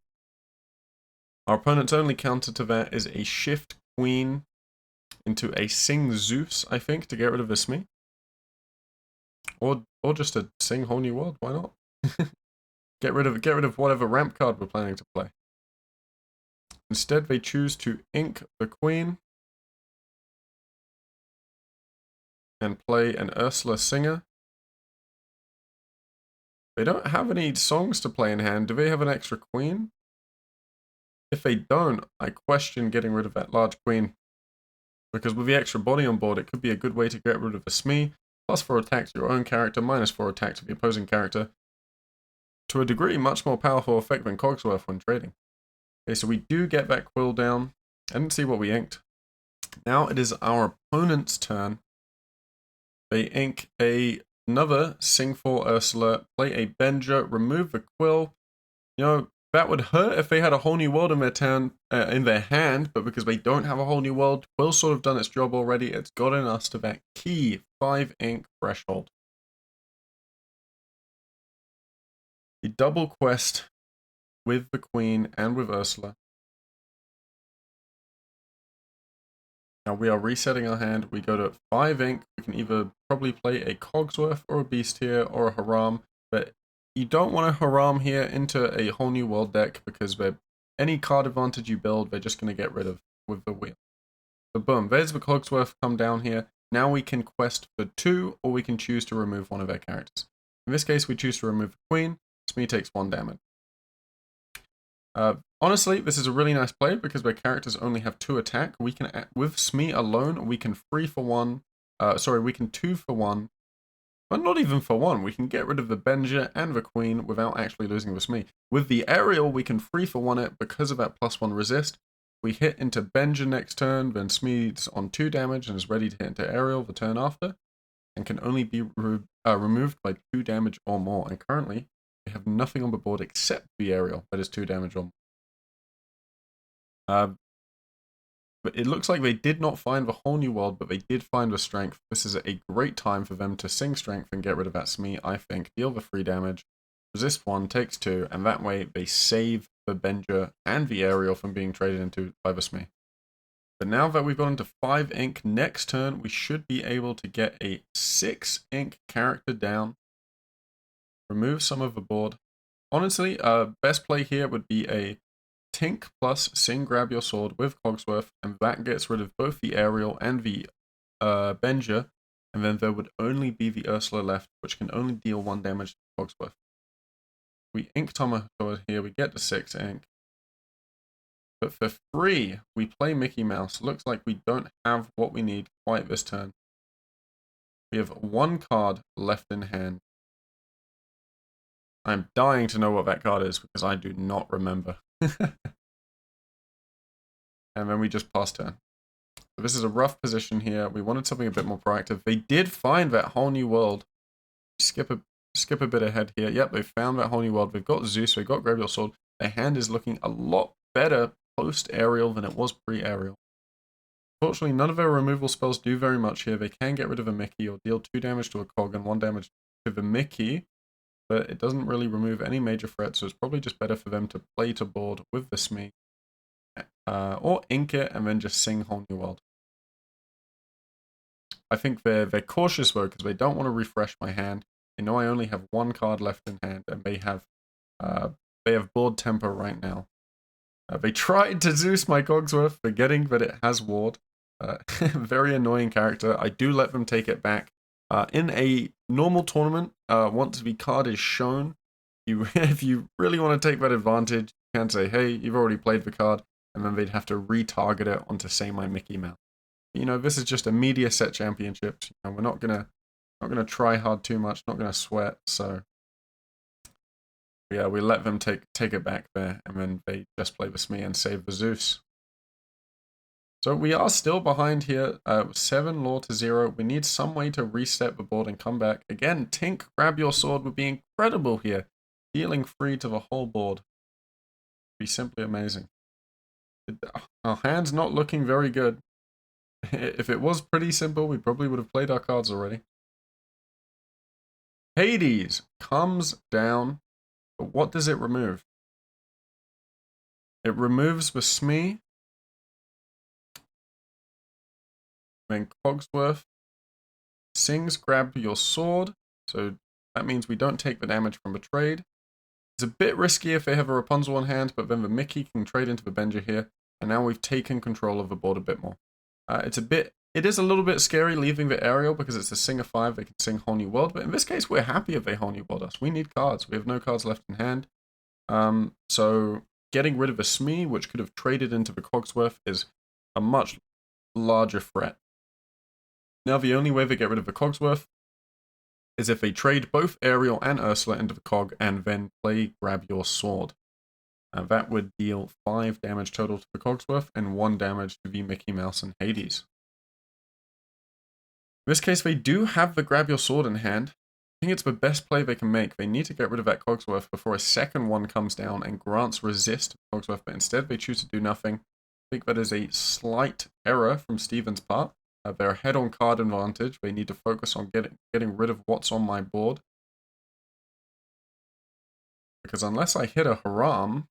Our opponent's only counter to that is a Shift Queen into a Sing Zeus, I think, to get rid of the Smee. Or just a Sing Whole New World, why not? get rid of whatever ramp card we're planning to play. Instead, they choose to ink the Queen and play an Ursula Singer. They don't have any songs to play in hand. Do they have an extra Queen? If they don't, I question getting rid of that large Queen. Because with the extra body on board, it could be a good way to get rid of the Smee. +4 attack to your own character, -4 attack to the opposing character. To a degree, much more powerful effect than Cogsworth when trading. Okay, so we do get that Quill down. I didn't see what we inked. Now it is our opponent's turn. They ink another Sing for Ursula, play a Benja, remove the Quill. You know, that would hurt if they had a Whole New World in their turn, in their hand, but because they don't have a Whole New World, Quill's sort of done its job already. It's gotten us to that key 5 ink threshold. The double quest with the Queen and with Ursula. Now we are resetting our hand. We go to 5 ink. We can either probably play a Cogsworth or a Beast here or a Haram, but you don't want a Haram here into a Whole New World deck because any card advantage you build, they're just going to get rid of with the wheel. So boom, there's the Cogsworth come down here. Now we can quest for 2, or we can choose to remove one of their characters. In this case, we choose to remove the Queen. Smee takes 1 damage. Honestly, this is a really nice play because their characters only have 2 attack. We can, with Smee alone, we can 3 for 1. We can 2 for 1. But not even for 1. We can get rid of the Benja and the Queen without actually losing the Smee. With the Aerial, we can 3 for 1 it because of that +1 resist. We hit into Benja next turn, then Smee's on 2 damage and is ready to hit into Aerial the turn after, and can only be removed by 2 damage or more. And currently, we have nothing on the board except the Aerial that is 2 damage or more. But it looks like they did not find the Whole New World, but they did find the Strength. This is a great time for them to Sing Strength and get rid of that Smee, I think. Deal the 3 damage, resist 1, takes 2, and that way they save the Benja and the Aerial from being traded into by the Smee. But now that we've gone into 5 ink, next turn we should be able to get a 6 ink character down. Remove some of the board. Honestly, best play here would be a Tink plus Sing Grab Your Sword with Cogsworth, and that gets rid of both the Aerial and the Benja, and then there would only be the Ursula left, which can only deal 1 damage to Cogsworth. We ink Tomato here, we get to 6 ink. But for 3, we play Mickey Mouse. Looks like we don't have what we need quite this turn. We have 1 card left in hand. I'm dying to know what that card is because I do not remember. And then we just pass turn. So this is a rough position here. We wanted something a bit more proactive. They did find that Whole New World. Skip a bit ahead here. Yep, they found that Whole New World. They've got Zeus. They've got Grab Your Sword. Their hand is looking a lot better post-Aerial than it was pre-Aerial. Fortunately, none of their removal spells do very much here. They can get rid of a Mickey or deal 2 damage to a Cog and 1 damage to the Mickey, but it doesn't really remove any major threats, so it's probably just better for them to play to board with the Smee. Or ink it and then just Sing Whole New World. I think they're cautious though because they don't want to refresh my hand. They know I only have 1 card left in hand, and they have board tempo right now. They tried to Zeus my Cogsworth, forgetting that it has ward. Very annoying character. I do let them take it back. In a normal tournament, once the card is shown, if you really want to take that advantage, you can say, hey, you've already played the card, and then they'd have to retarget it onto, say, my Mickey Mouse. You know, this is just a media set championships. You know, we're not gonna try hard too much, not gonna sweat, so yeah, we let them take it back there, and then they just play with me and save the Zeus. So we are still behind here, 7 lore to 0. We need some way to reset the board and come back. Again, Tink, Grab Your Sword would be incredible here. Dealing 3 to the whole board would be simply amazing. Our hand's not looking very good. If it was pretty simple, we probably would have played our cards already. Hades comes down, but what does it remove? It removes the Smee, then Cogsworth sings grab your sword, so that means we don't take the damage from the trade. It's a bit risky if they have a Rapunzel on hand, but then the Mickey can trade into the Benja here, and now we've taken control of the board a bit more. It is a little bit scary leaving the Ariel because it's a Singer 5, they can sing Whole New World, but in this case we're happy if they Whole New World us. We need cards, we have no cards left in hand. So getting rid of a Smee, which could have traded into the Cogsworth, is a much larger threat. Now the only way they get rid of the Cogsworth is if they trade both Ariel and Ursula into the Cog and then play Grab Your Sword. That would deal 5 damage total to the Cogsworth and 1 damage to the Mickey Mouse and Hades. In this case, they do have the Grab Your Sword in hand. I think it's the best play they can make. They need to get rid of that Cogsworth before a second one comes down and grants resist to Cogsworth, but instead they choose to do nothing. I think that is a slight error from Steven's part. They're ahead on card advantage. They need to focus on getting rid of what's on my board. Because unless I hit a Haram,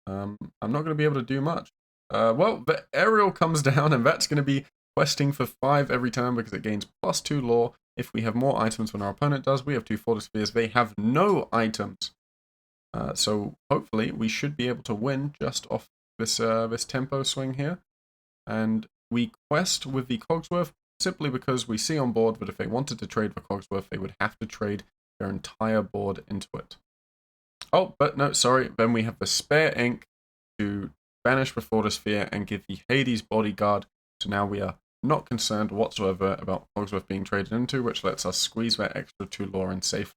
I'm not going to be able to do much. Well, the Ariel comes down, and that's going to be questing for 5 every turn because it gains +2 lore. If we have more items than our opponent does, we have 2 Fortispheres. They have no items. So hopefully we should be able to win just off this tempo swing here. And we quest with the Cogsworth simply because we see on board that if they wanted to trade for Cogsworth, they would have to trade their entire board into it. Oh, but no, sorry. Then we have the spare ink to banish the Fortisphere and give the Hades bodyguard. So now we are not concerned whatsoever about Cogsworth being traded into, which lets us squeeze that extra 2 lore in safe.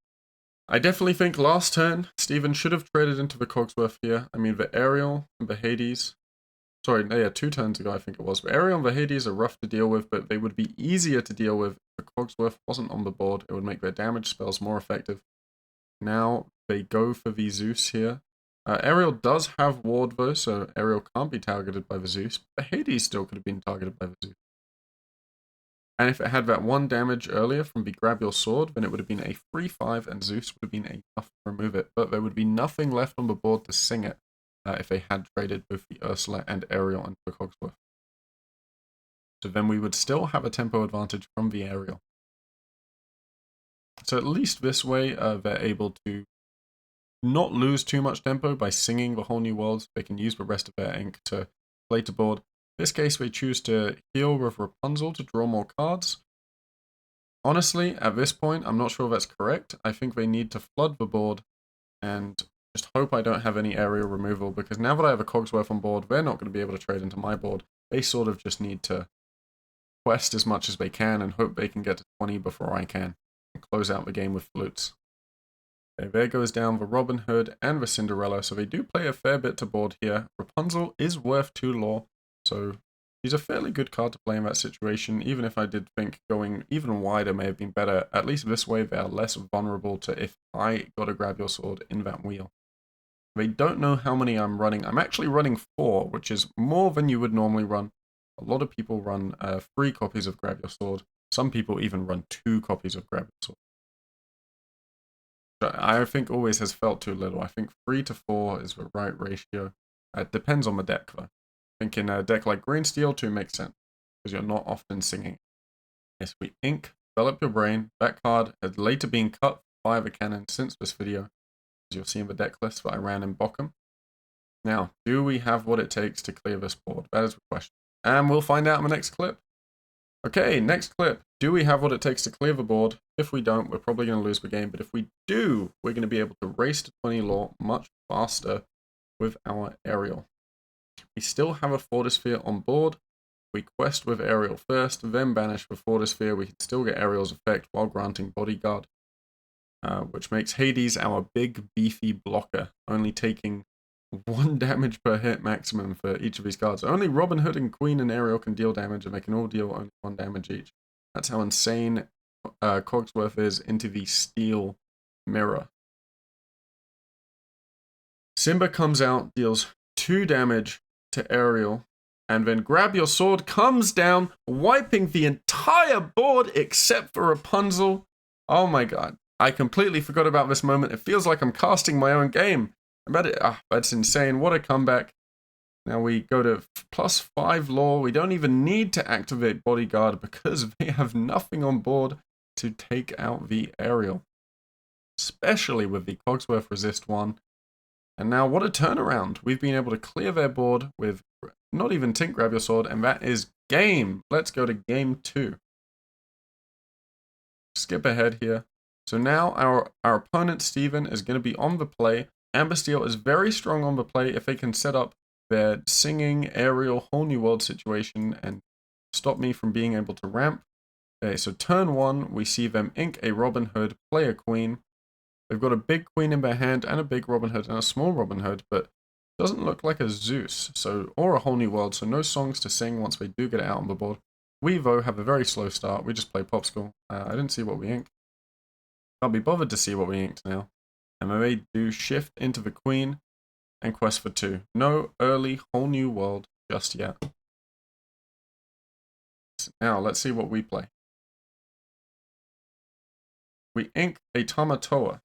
I definitely think last turn, Steven should have traded into the Cogsworth here. I mean, the Ariel and the Hades. Sorry, yeah, 2 turns ago I think it was. But Ariel and the Hades are rough to deal with, but they would be easier to deal with if the Cogsworth wasn't on the board. It would make their damage spells more effective. Now they go for the Zeus here. Ariel does have ward though, so Ariel can't be targeted by the Zeus. But Hades still could have been targeted by the Zeus. And if it had that 1 damage earlier from the Grab Your Sword, then it would have been a 3/5 and Zeus would have been enough to remove it. But there would be nothing left on the board to sing it if they had traded both the Ursula and Ariel into the Cogsworth. So then we would still have a tempo advantage from the Ariel. So at least this way they're able to not lose too much tempo by singing the Whole New Worlds. They can use the rest of their ink to play to board. In this case, we choose to heal with Rapunzel to draw more cards. Honestly, at this point, I'm not sure if that's correct. I think they need to flood the board and just hope I don't have any Ariel removal, because now that I have a Cogsworth on board, they're not going to be able to trade into my board. They sort of just need to quest as much as they can and hope they can get to 20 before I can and close out the game with flutes. Okay, there goes down the Robin Hood and the Cinderella, so they do play a fair bit to board here. Rapunzel is worth 2 lore, so she's a fairly good card to play in that situation, even if I did think going even wider may have been better. At least this way they are less vulnerable to if I got to Grab Your Sword in that wheel. They don't know how many I'm running. I'm actually running 4, which is more than you would normally run. A lot of people run 3 copies of Grab Your Sword. Some people even run 2 copies of Grab Your Sword. I think always has felt too little. I think 3 to 4 is the right ratio. It depends on the deck though. I think in a deck like Green Steel 2 makes sense, because you're not often singing. Yes, we ink, develop your brain. That card has later been cut by the canon since this video, as you'll see in the deck list that I ran in Bochum. Now, do we have what it takes to clear this board? That is the question. And we'll find out in the next clip. Okay, next clip. Do we have what it takes to clear the board? If we don't, we're probably going to lose the game. But if we do, we're going to be able to race to 20 lore much faster with our Ariel. We still have a Fortisphere on board. We quest with Ariel first, then banish the Fortisphere. We can still get Ariel's effect while granting Bodyguard, which makes Hades our big, beefy blocker, only taking 1 damage per hit maximum for each of these cards. Only Robin Hood and Queen and Ariel can deal damage, and they can all deal only 1 damage each. That's how insane Cogsworth is into the steel mirror. Simba comes out, deals 2 damage to Ariel, And then Grab Your Sword comes down, wiping the entire board except for Rapunzel. Oh my god. I completely forgot about this moment. It feels like I'm casting my own game. That's insane. What a comeback. Now we go to +5 lore. We don't even need to activate Bodyguard because they have nothing on board to take out the aerial. Especially with the Cogsworth Resist 1. And now what a turnaround. We've been able to clear their board with not even Tink Grab Your Sword, and that is game. Let's go to game 2. Skip ahead here. So now our opponent, Steven, is going to be on the play. Amber Steel is very strong on the play if they can set up their singing aerial whole new world situation and stop me from being able to ramp. Okay, so turn 1, we see them ink a Robin Hood, play a queen. They've got a big queen in their hand and a big Robin Hood and a small Robin Hood, but doesn't look like a Zeus, or a whole new world, so no songs to sing once we do get it out on the board. We, though, have a very slow start. We just play Popsicle. I didn't see what we inked. Can't be bothered to see what we inked now. And then they do shift into the queen and quest for 2. No early whole new world just yet. So now let's see what we play. We ink a Tamatoa.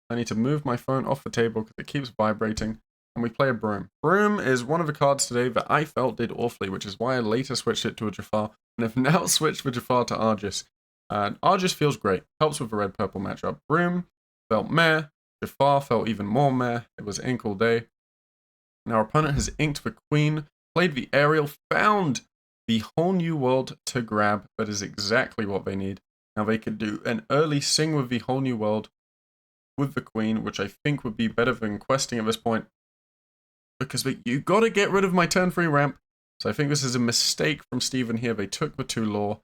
I need to move my phone off the table because it keeps vibrating. And we play a Broom. Broom is one of the cards today that I felt did awfully, which is why I later switched it to a Jafar, and have now switched the Jafar to Argis. Argis feels great, helps with the red-purple matchup. Broom felt meh, Jafar felt even more meh, it was ink all day. And our opponent has inked the Queen, played the Aerial, found the whole new world to grab. That is exactly what they need. Now they could do an early sing with the whole new world with the Queen, which I think would be better than questing at this point. Because you gotta get rid of my turn 3 ramp. So I think this is a mistake from Steven here. They took the 2 lore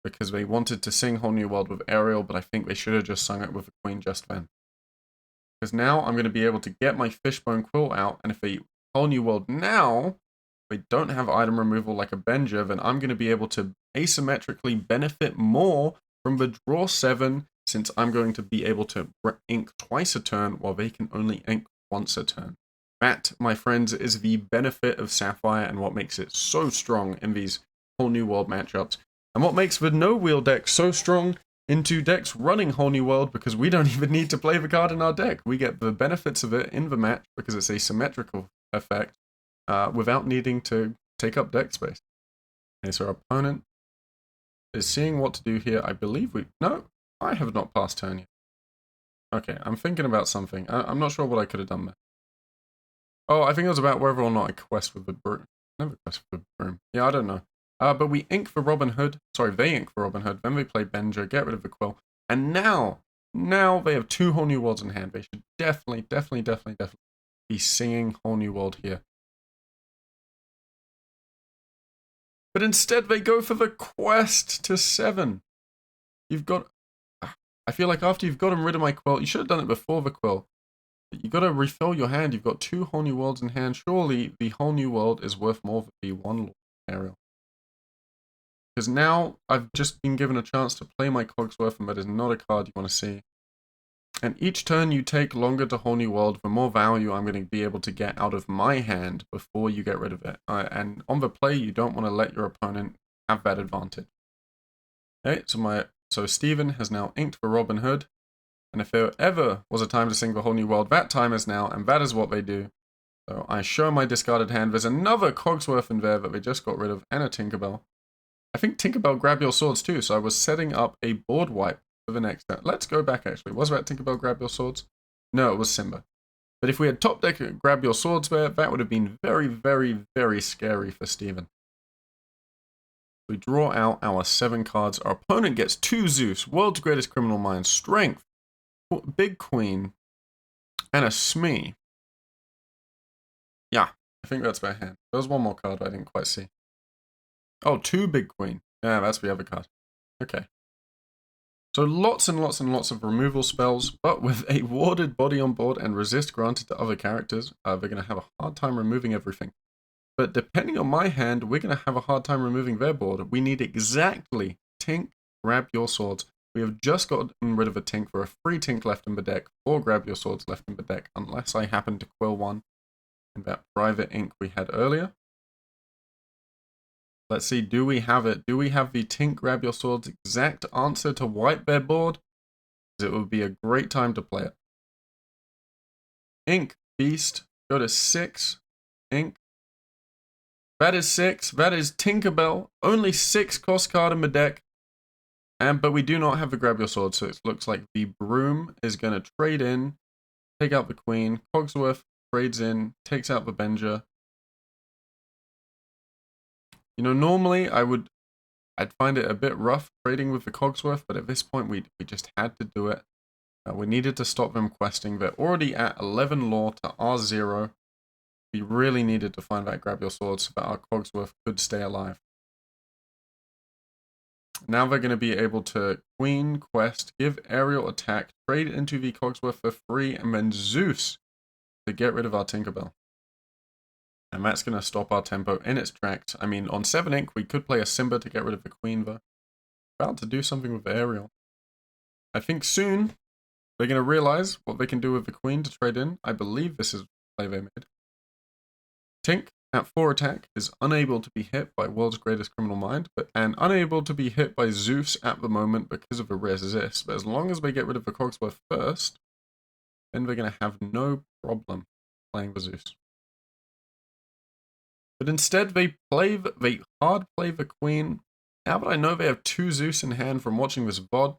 because they wanted to sing Whole New World with Ariel, but I think they should have just sung it with the Queen just then. Because now I'm going to be able to get my Fishbone Quill out, and if they Whole New World now, if they don't have item removal like a Benja, then I'm going to be able to asymmetrically benefit more from the draw 7, since I'm going to be able to ink twice a turn while they can only ink once a turn. That, my friends, is the benefit of Sapphire and what makes it so strong in these Whole New World matchups. And what makes the no-wheel deck so strong into decks running Whole New World, because we don't even need to play the card in our deck. We get the benefits of it in the match because it's a symmetrical effect without needing to take up deck space. Okay, so our opponent is seeing what to do here. I believe No, I have not passed turn yet. Okay, I'm thinking about something. I'm not sure what I could have done there. Oh, I think it was about whether or not I quest with the broom. Never quest with the broom. Yeah, I don't know. But we ink for Robin Hood. Sorry, they ink for Robin Hood. Then we play Benja, get rid of the Quill. And now they have 2 Whole New Worlds in hand. They should definitely be singing Whole New World here. But instead they go for the quest to 7. You've got... I feel like after you've gotten rid of my Quill, you should have done it before the Quill. You got to refill your hand. You've got 2 Whole New Worlds in hand. Surely the Whole New World is worth more than the 1 Ariel. Because now I've just been given a chance to play my Cogsworth, and that is not a card you want to see. And each turn you take longer to Whole New World, the more value I'm going to be able to get out of my hand before you get id of it. And on the play, you don't want to let your opponent have that advantage. Okay, so Steven has now inked for Robin Hood. And if there ever was a time to sing the Whole New World, that time is now, and that is what they do. So I show my discarded hand. There's another Cogsworth in there that they just got rid of, and a Tinkerbell. I think Tinkerbell Grab Your Swords too, so I was setting up a board wipe for the next turn. Let's go back actually. Was that Tinkerbell Grab Your Swords? No, it was Simba. But if we had top deck Grab Your Swords there, that would have been very scary for Steven. We draw out our 7 cards. Our opponent gets 2 Zeus, World's Greatest Criminal Minds, Strength, Big Queen, and a Smee. Yeah, I think that's their hand. There was one more card I didn't quite see. Oh, 2 Big Queen. Yeah, that's the other card. Okay. So lots and lots of removal spells, but with a warded body on board and resist granted to other characters, they're going to have a hard time removing everything. But depending on my hand, we're going to have a hard time removing their board. We need exactly Tink, Grab Your Swords. We have just gotten rid of a Tink for a free Tink left in the deck, 4 Grab Your Swords left in the deck, unless I happen to quill one in that private ink we had earlier. Let's see, do we have it? Do we have the Tink Grab Your Sword's exact answer to White Bear board? Because it would be a great time to play it. Ink, Beast, go to 6. Ink. That is 6. That is Tinkerbell. Only 6 cost card in the deck. But we do not have the Grab Your Sword, so it looks like the Broom is going to trade in, take out the Queen. Cogsworth trades in, takes out the Benger. You know, normally I'd find it a bit rough trading with the Cogsworth, but at this point we just had to do it. We needed to stop them questing. They're already at 11 lore to R0. We really needed to find that Grab Your Sword so that our Cogsworth could stay alive. Now they're going to be able to Queen, Quest, give Aerial Attack, trade into the Cogsworth for free, and then Zeus to get rid of our Tinkerbell. And that's going to stop our tempo in its tracks. I mean, on 7 ink, we could play a Simba to get rid of the Queen, though. About to do something with the Aerial. I think soon they're going to realize what they can do with the Queen to trade in. I believe this is the play they made. Tink, at 4 attack, is unable to be hit by World's Greatest Criminal Mind, and unable to be hit by Zeus at the moment because of a resist. But as long as they get rid of the Cogsworth first, then they're going to have no problem playing the Zeus. But instead, they hard play the Queen. Now that I know they have 2 Zeus in hand from watching this VOD,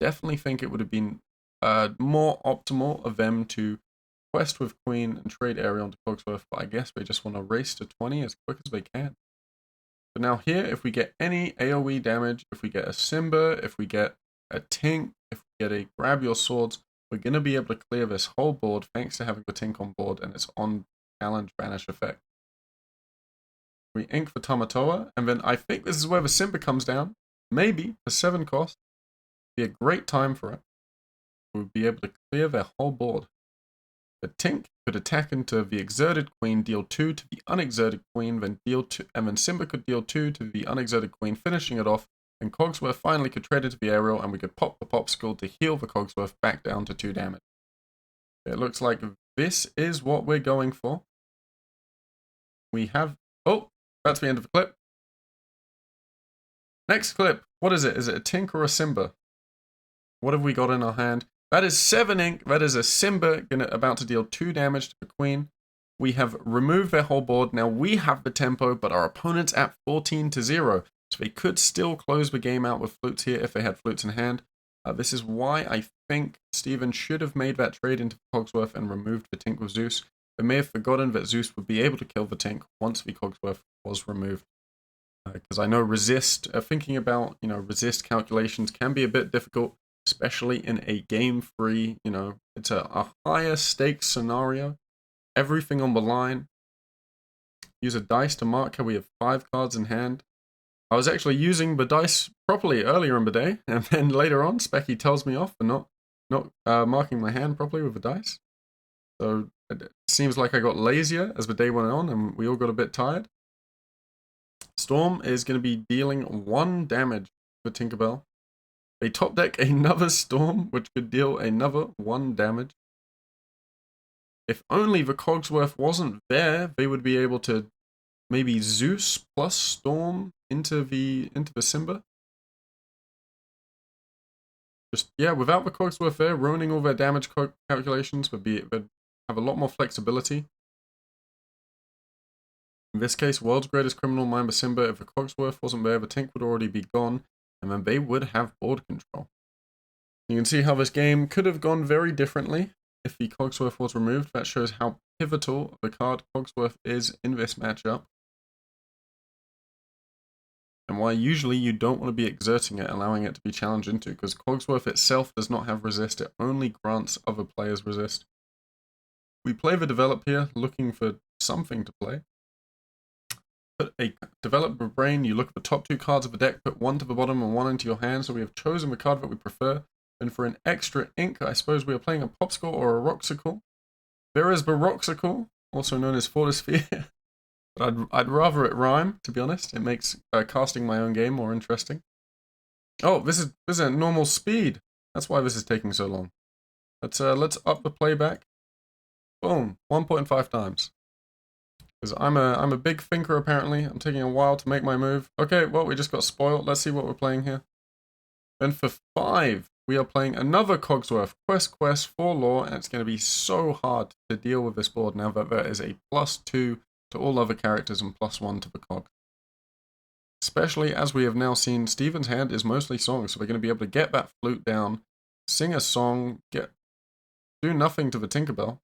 definitely think it would have been more optimal of them to quest with Queen and trade Aerial into Cogsworth, but I guess they just want to race to 20 as quick as they can. But now here, if we get any AoE damage, if we get a Simba, if we get a Tink, if we get a Grab Your Swords, we're going to be able to clear this whole board thanks to having the Tink on board and its on-challenge Vanish effect. We ink for Tamatoa, and then I think this is where the Simba comes down. Maybe, for 7 cost. Be a great time for it. We'll be able to clear their whole board. The Tink could attack into the Exerted Queen, deal 2 to the Unexerted Queen, then deal 2, and then Simba could deal 2 to the Unexerted Queen, finishing it off. And Cogsworth finally could trade into the Aerial, and we could pop the Popsicle to heal the Cogsworth back down to 2 damage. It looks like this is what we're going for. We have... Oh, that's the end of the clip. Next clip. What is it? Is it a Tink or a Simba? What have we got in our hand? That is 7 ink. That is a Simba about to deal 2 damage to the Queen. We have removed their whole board. Now we have the tempo, but our opponent's at 14-0. So they could still close the game out with flutes here if they had flutes in hand. This is why I think Steven should have made that trade into Cogsworth and removed the Tink with Zeus. They may have forgotten that Zeus would be able to kill the Tink once the Cogsworth was removed. Because I know resist, thinking about, resist calculations can be a bit difficult, especially in a game-free, it's a higher stakes scenario. Everything on the line. Use a dice to mark how we have 5 cards in hand. I was actually using the dice properly earlier in the day, and then later on, Specky tells me off for not marking my hand properly with the dice. So it seems like I got lazier as the day went on, and we all got a bit tired. Storm is going to be dealing 1 damage for Tinkerbell. They top deck another Storm, which could deal another 1 damage. If only the Cogsworth wasn't there, they would be able to maybe Zeus plus Storm into the Simba. Without the Cogsworth there, ruining all their damage calculations they'd have a lot more flexibility. In this case, World's Greatest Criminal Mind by Simba. If the Cogsworth wasn't there, the Tink would already be gone, and then they would have board control. You can see how this game could have gone very differently if the Cogsworth was removed. That shows how pivotal the card Cogsworth is in this matchup. And why usually you don't want to be exerting it, allowing it to be challenged into, because Cogsworth itself does not have resist, it only grants other players resist. We play the Develop here, looking for something to play. Put a Develop the Brain, you look at the top 2 cards of the deck, put 1 to the bottom and 1 into your hand, so we have chosen the card that we prefer. And for an extra ink, I suppose we are playing a Popsicle or a Roxicle. There is the Roxicle, also known as Fortisphere. But I'd rather it rhyme, to be honest. It makes casting my own game more interesting. Oh, this is a normal speed. That's why this is taking so long. Let's up the playback. Boom, 1.5 times. Because I'm a big thinker apparently. I'm taking a while to make my move. Okay, well, we just got spoiled. Let's see what we're playing here. Then for 5, we are playing another Cogsworth. Quest, 4 lore, and it's going to be so hard to deal with this board now that there is a +2 to all other characters and +1 to the cog. Especially as we have now seen Steven's hand is mostly songs, so we're going to be able to get that flute down, sing a song, do nothing to the Tinkerbell.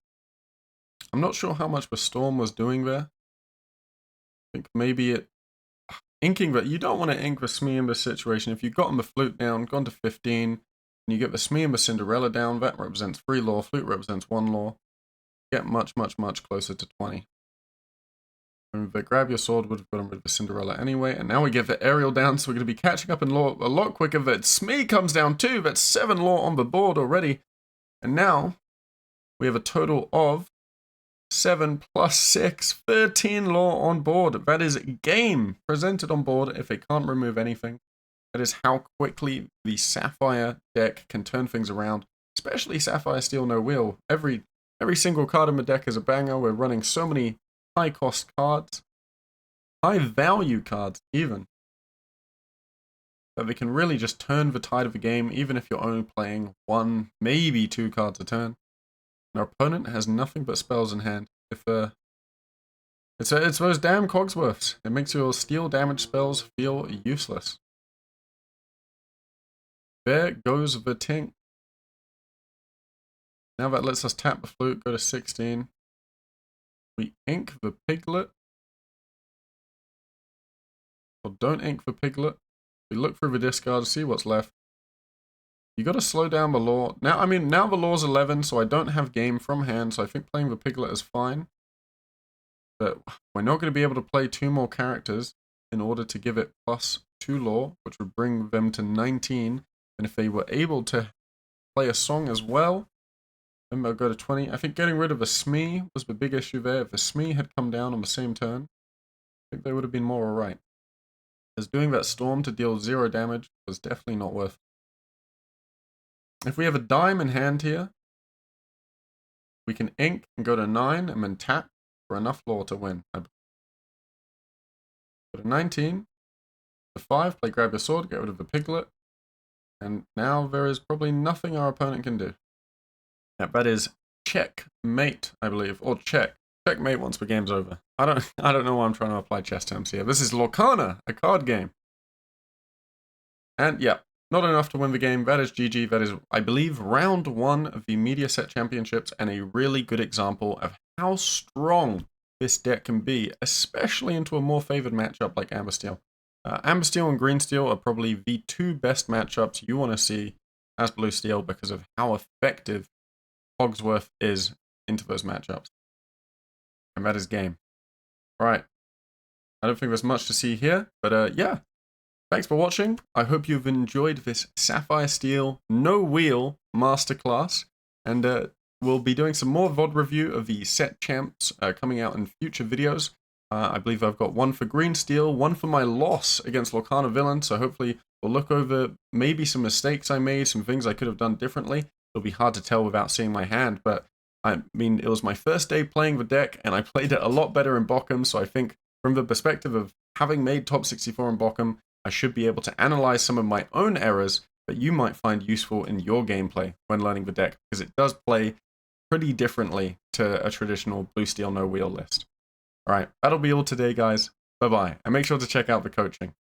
I'm not sure how much the Storm was doing there. I think maybe inking, but you don't want to ink the Smee in this situation. If you've gotten the flute down, gone to 15, and you get the Smee and the Cinderella down, that represents 3 lore, flute represents 1 lore. Get much closer to 20. And the grab your sword would have gotten rid of the Cinderella anyway, and now we get the aerial down, so we're going to be catching up in lore a lot quicker. That Smee comes down too. That's 7 lore on the board already. And now we have a total of 7 + 6, 13 lore on board. That is game presented on board if they can't remove anything. That is how quickly the Sapphire deck can turn things around, especially Sapphire Steel No Wheel. Every single card in the deck is a banger. We're running so many high-cost cards, high-value cards even, that they can really just turn the tide of the game, even if you're only playing 1, maybe 2 cards a turn. Our opponent has nothing but spells in hand. It's those damn Cogsworths. It makes your steel damage spells feel useless. There goes the Tink. Now that lets us tap the flute, go to 16. We ink the Piglet. Or don't ink the Piglet. We look through the discard, see what's left. You got to slow down the lore. Now the lore's 11, so I don't have game from hand, so I think playing the Piglet is fine. But we're not going to be able to play 2 more characters in order to give it +2 lore, which would bring them to 19. And if they were able to play a song as well, then they'll go to 20. I think getting rid of the Smee was the big issue there. If the Smee had come down on the same turn, I think they would have been more alright. As doing that Storm to deal 0 damage was definitely not worth it. If we have a dime in hand here, we can ink and go to 9 and then tap for enough lore to win. Go to 19, to 5, play grab your sword, get rid of the Piglet, and now there is probably nothing our opponent can do. Yeah, that is checkmate, I believe, or checkmate once the game's over. I don't know why I'm trying to apply chess terms here. This is Lorcana, a card game. And yeah, not enough to win the game. That is GG. That is, I believe, round 1 of the Mediaset Championships, and a really good example of how strong this deck can be, especially into a more favored matchup like Amber Steel. Amber Steel and Green Steel are probably the 2 best matchups you want to see as Blue Steel because of how effective Cogsworth is into those matchups. And that is game. Right. I don't think there's much to see here, but yeah. Thanks for watching. I hope you've enjoyed this Sapphire Steel No Wheel Masterclass, and we'll be doing some more VOD review of the set champs coming out in future videos. I believe I've got 1 for Green Steel, 1 for my loss against Lorcana Villain, so hopefully we'll look over maybe some mistakes I made, some things I could have done differently. It'll be hard to tell without seeing my hand, but I mean, it was my first day playing the deck, and I played it a lot better in Bochum, so I think from the perspective of having made top 64 in Bochum, I should be able to analyze some of my own errors that you might find useful in your gameplay when learning the deck, because it does play pretty differently to a traditional Blue Steel No Wheel list. Alright, that'll be all today, guys. Bye-bye, and make sure to check out the coaching.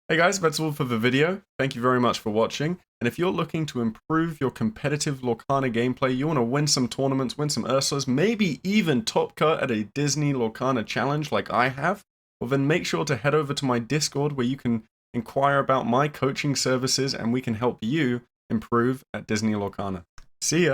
Hey guys, that's all for the video. Thank you very much for watching, and if you're looking to improve your competitive Lorcana gameplay, you want to win some tournaments, win some Ursulas, maybe even top cut at a Disney Lorcana challenge like I have, well then make sure to head over to my Discord where you can inquire about my coaching services and we can help you improve at Disney Lorcana. See ya!